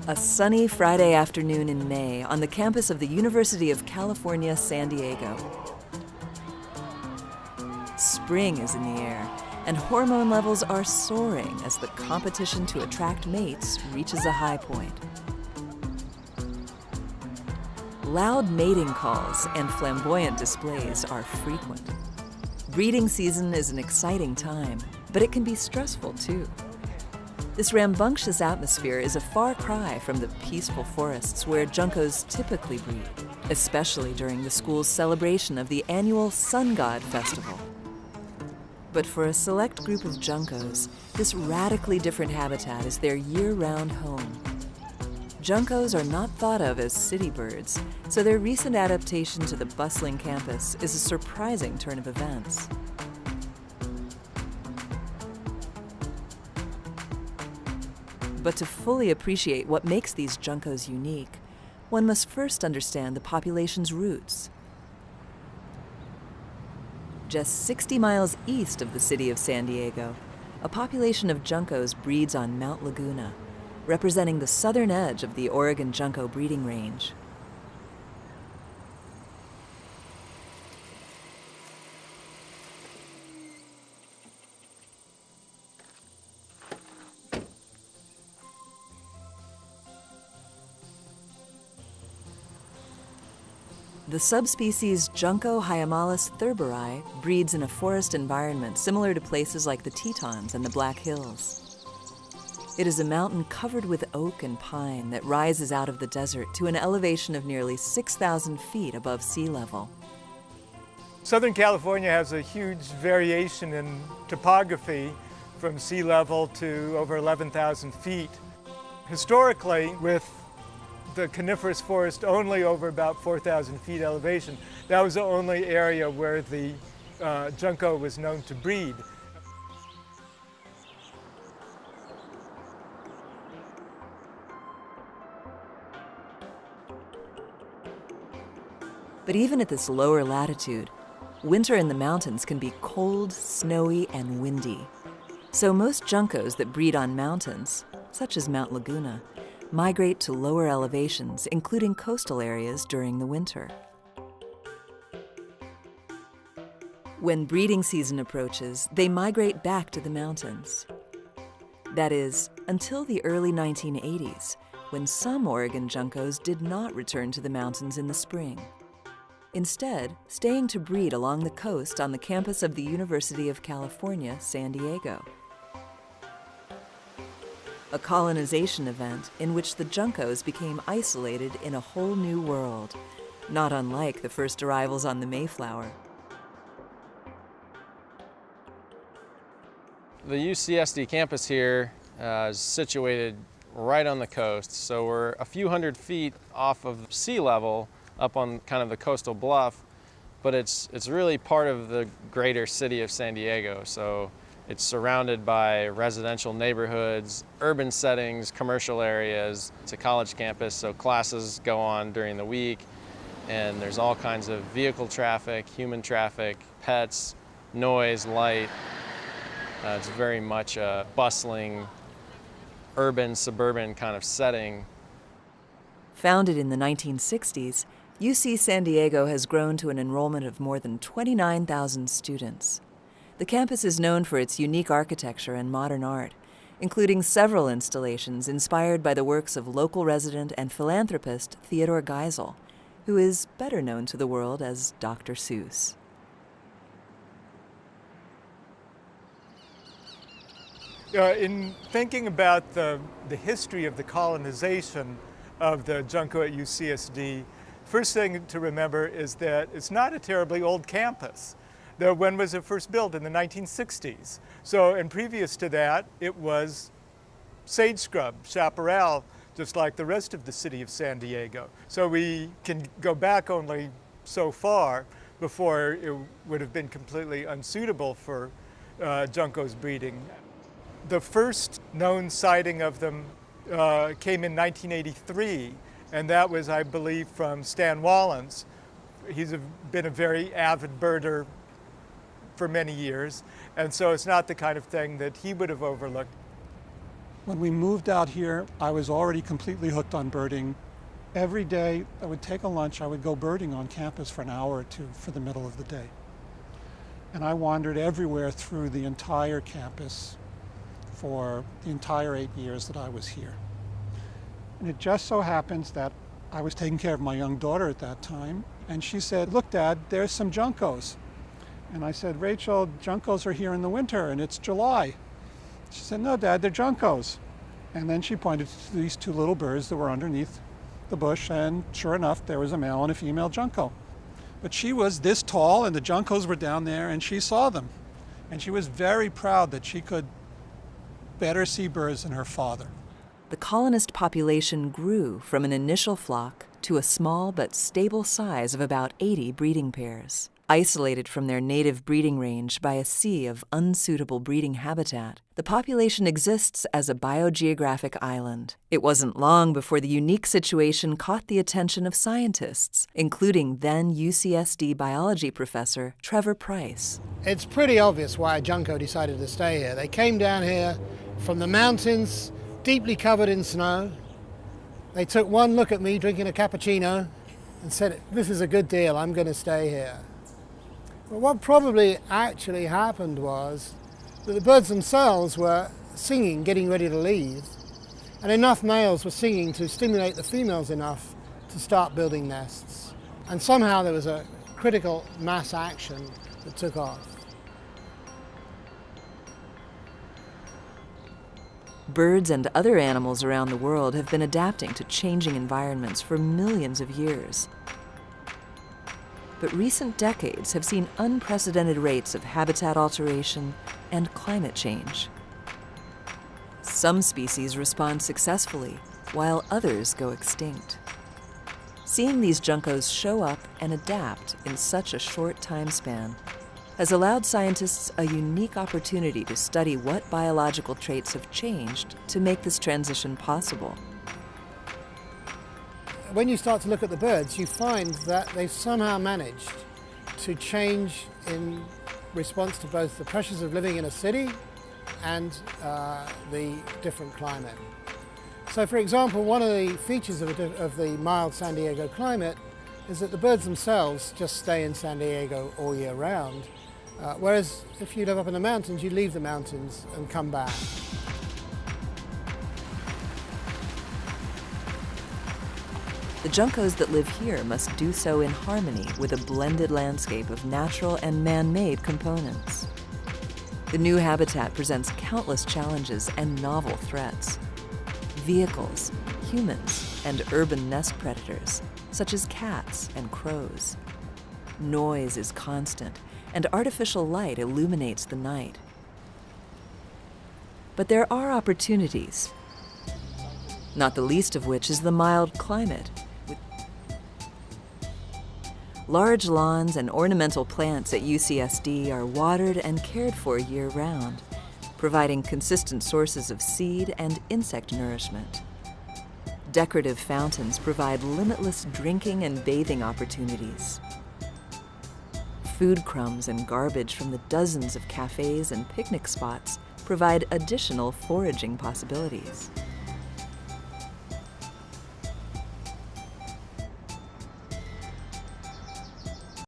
A sunny Friday afternoon in May on the campus of the University of California, San Diego. Spring is in the air, and hormone levels are soaring as the competition to attract mates reaches a high point. Loud mating calls and flamboyant displays are frequent. Breeding season is an exciting time, but it can be stressful too. This rambunctious atmosphere is a far cry from the peaceful forests where juncos typically breed, especially during the school's celebration of the annual Sun God Festival. But for a select group of juncos, this radically different habitat is their year-round home. Juncos are not thought of as city birds, so their recent adaptation to the bustling campus is a surprising turn of events. But to fully appreciate what makes these juncos unique, one must first understand the population's roots. Just 60 miles east of the city of San Diego, a population of juncos breeds on Mount Laguna, representing the southern edge of the Oregon junco breeding range. The subspecies Junco hyemalis thurberi breeds in a forest environment similar to places like the Tetons and the Black Hills. It is a mountain covered with oak and pine that rises out of the desert to an elevation of nearly 6,000 feet above sea level. Southern California has a huge variation in topography from sea level to over 11,000 feet. Historically, with the coniferous forest only over about 4,000 feet elevation, that was the only area where the junco was known to breed. But even at this lower latitude, winter in the mountains can be cold, snowy, and windy. So most juncos that breed on mountains, such as Mount Laguna, migrate to lower elevations, including coastal areas during the winter. When breeding season approaches, they migrate back to the mountains. That is, until the early 1980s, when some Oregon juncos did not return to the mountains in the spring. Instead, staying to breed along the coast on the campus of the University of California, San Diego. A colonization event in which the juncos became isolated in a whole new world, not unlike the first arrivals on the Mayflower. The UCSD campus here is situated right on the coast, so we're a few hundred feet off of sea level up on kind of the coastal bluff, but it's really part of the greater city of San Diego. So it's surrounded by residential neighborhoods, urban settings, commercial areas. It's a college campus, so classes go on during the week, and there's all kinds of vehicle traffic, human traffic, pets, noise, light. It's very much a bustling, urban, suburban kind of setting. Founded in the 1960s, UC San Diego has grown to an enrollment of more than 29,000 students. The campus is known for its unique architecture and modern art, including several installations inspired by the works of local resident and philanthropist Theodore Geisel, who is better known to the world as Dr. Seuss. In thinking about the history of the colonization of the junco at UCSD, first thing to remember is that it's not a terribly old campus. When was it first built? In the 1960s. So, and previous to that, it was sage scrub, chaparral, just like the rest of the city of San Diego. So we can go back only so far before it would have been completely unsuitable for juncos breeding. The first known sighting of them came in 1983, and that was, I believe, from Stan Wallens. He's been a very avid birder for many years, and so it's not the kind of thing that he would have overlooked. When we moved out here, I was already completely hooked on birding. Every day I would take a lunch, I would go birding on campus for an hour or two for the middle of the day. And I wandered everywhere through the entire campus for the entire 8 years that I was here. And it just so happens that I was taking care of my young daughter at that time, and she said, "Look, Dad, there's some Juncos." And I said, "Rachel, Juncos are here in the winter and it's July." She said, "No, Dad, they're Juncos." And then she pointed to these two little birds that were underneath the bush, and sure enough, there was a male and a female Junco. But she was this tall and the Juncos were down there and she saw them. And she was very proud that she could better see birds than her father. The colonist population grew from an initial flock to a small but stable size of about 80 breeding pairs. Isolated from their native breeding range by a sea of unsuitable breeding habitat, the population exists as a biogeographic island. It wasn't long before the unique situation caught the attention of scientists, including then UCSD biology professor Trevor Price. It's pretty obvious why a Junco decided to stay here. They came down here from the mountains, deeply covered in snow. They took one look at me drinking a cappuccino and said, "This is a good deal, I'm going to stay here." But what probably actually happened was that the birds themselves were singing, getting ready to leave, and enough males were singing to stimulate the females enough to start building nests. And somehow there was a critical mass action that took off. Birds and other animals around the world have been adapting to changing environments for millions of years. But recent decades have seen unprecedented rates of habitat alteration and climate change. Some species respond successfully, while others go extinct. Seeing these Juncos show up and adapt in such a short time span has allowed scientists a unique opportunity to study what biological traits have changed to make this transition possible. When you start to look at the birds, you find that they've somehow managed to change in response to both the pressures of living in a city and the different climate. So, for example, one of the features of the mild San Diego climate is that the birds themselves just stay in San Diego all year round, whereas if you live up in the mountains, you leave the mountains and come back. The Juncos that live here must do so in harmony with a blended landscape of natural and man-made components. The new habitat presents countless challenges and novel threats. Vehicles, humans, and urban nest predators, such as cats and crows. Noise is constant, and artificial light illuminates the night. But there are opportunities, not the least of which is the mild climate. Large lawns and ornamental plants at UCSD are watered and cared for year-round, providing consistent sources of seed and insect nourishment. Decorative fountains provide limitless drinking and bathing opportunities. Food crumbs and garbage from the dozens of cafes and picnic spots provide additional foraging possibilities.